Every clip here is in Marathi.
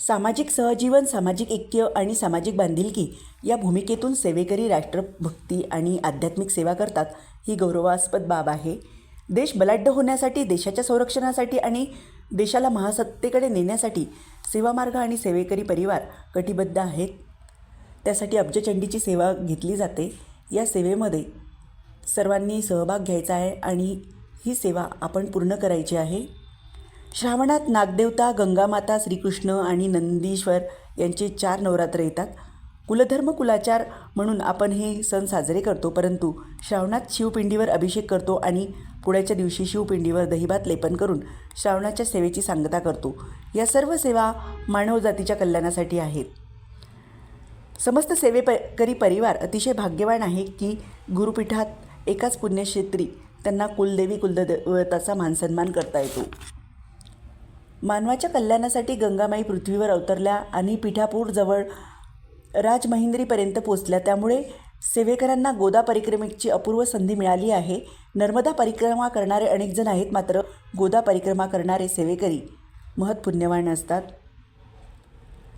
सामाजिक सहजीवन, सामाजिक ऐक्य आणि सामाजिक बांधिलकी या भूमिकेतून सेवेकरी राष्ट्रभक्ती आणि आध्यात्मिक सेवा करतात ही गौरवास्पद बाब आहे. देश बलाढ्य होण्यासाठी, देशाच्या संरक्षणासाठी आणि देशाला महासत्तेकडे नेण्यासाठी सेवामार्ग आणि सेवेकरी परिवार कटिबद्ध आहेत. त्यासाठी अब्जचंडीची सेवा घेतली जाते. या सेवेमध्ये सर्वांनी सहभाग घ्यायचा आहे आणि ही सेवा आपण पूर्ण करायची आहे. श्रावणात नागदेवता, गंगामाता, श्रीकृष्ण आणि नंदीश्वर यांचे 4 नवरात्र येतात. कुलधर्म कुलाचार म्हणून आपण हे सण साजरे करतो, परंतु श्रावणात शिवपिंडीवर अभिषेक करतो आणि पुढच्या दिवशी शिवपिंडीवर दहीभात लेपन करून श्रावणाच्या सेवेची सांगता करतो. या सर्व सेवा मानवजातीच्या कल्याणासाठी आहेत. समस्त सेवेकरी परिवार अतिशय भाग्यवान आहे की गुरुपीठात एकाच पुण्यक्षेत्री त्यांना कुलदेवी कुलदैवताचा मानसन्मान करता येतो. मानवाच्या कल्याणासाठी गंगामाई पृथ्वीवर अवतरल्या आणि पिठापूरजवळ राजमहिंद्रीपर्यंत पोचल्या. त्यामुळे सेवेकरांना गोदा परिक्रमेची अपूर्व संधी मिळाली आहे. नर्मदा परिक्रमा करणारे अनेक जण आहेत, मात्र गोदा परिक्रमा करणारे सेवेकरी महत्पुण्यवान असतात.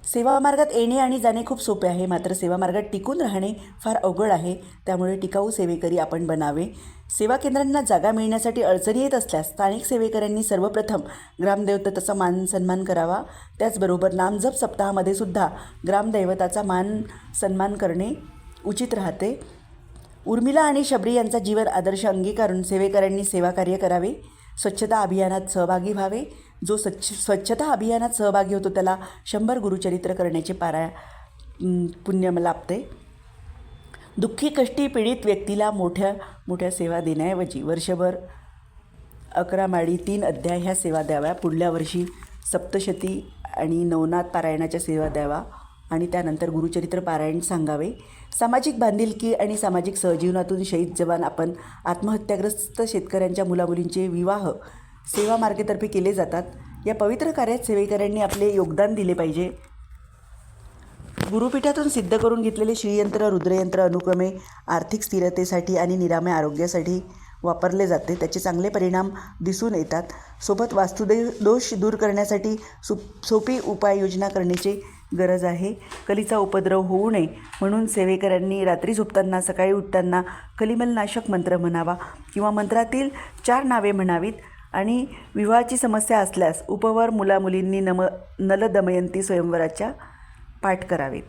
सेवामार्गात येणे आणि जाणे खूप सोपे आहे, मात्र सेवामार्गात टिकून राहणे फार अवघड आहे. त्यामुळे टिकाऊ सेवेकरी आपण बनावे. सेवा केंद्रांना जागा मिळण्यासाठी अडचणी येत असल्यास स्थानिक सेवेकऱ्यांनी सर्वप्रथम ग्रामदैवताचा मान सन्मान करावा. त्याचबरोबर नामजप सप्ताहामध्ये सुद्धा ग्रामदैवताचा मान सन्मान करणे उचित राहते. उर्मिला आणि शबरी यांचा जीवन आदर्श अंगीकारून सेवेकऱ्यांनी सेवाकार्य करावे. स्वच्छता अभियानात सहभागी व्हावे. जो स्वच्छता अभियानात सहभागी होतो त्याला 100 गुरुचरित्र करण्याचे पुण्य लाभते. दुःखी, कष्टी, पीडित व्यक्तीला मोठ्या सेवा देण्याऐवजी वर्षभर 11 माळी 3 अध्याय ह्या सेवा द्याव्या. पुढल्या वर्षी सप्तशती आणि नवनाथ पारायणाच्या सेवा द्यावा आणि त्यानंतर गुरुचरित्र पारायण सांगावे. सामाजिक बांधिलकी आणि सामाजिक सहजीवनातून शहीद जवान आपण आत्महत्याग्रस्त शेतकऱ्यांच्या मुलामुलींचे विवाह सेवा मार्गेतर्फे केले जातात. या पवित्र कार्यात सेवेकऱ्यांनी आपले योगदान दिले पाहिजे. गुरुपीठातून सिद्ध करून घेतलेले श्रीयंत्र, रुद्रयंत्र अनुक्रमे आर्थिक स्थिरतेसाठी आणि निरामय आरोग्यासाठी वापरले जाते. त्याचे चांगले परिणाम दिसून येतात. सोबत वास्तुदोष दूर करण्यासाठी सोपी उपाययोजना करण्याची गरज आहे. कलीचा उपद्रव होऊ नये म्हणून सेवेकऱ्यांनी रात्री झोपताना, सकाळी उठताना कलिमलनाशक मंत्र म्हणावा किंवा मंत्रातील 4 नावे म्हणावीत. आणि विवाहाची समस्या असल्यास उपवर मुलामुलींनी नल दमयंती स्वयंवराच्या पाठ करावेत.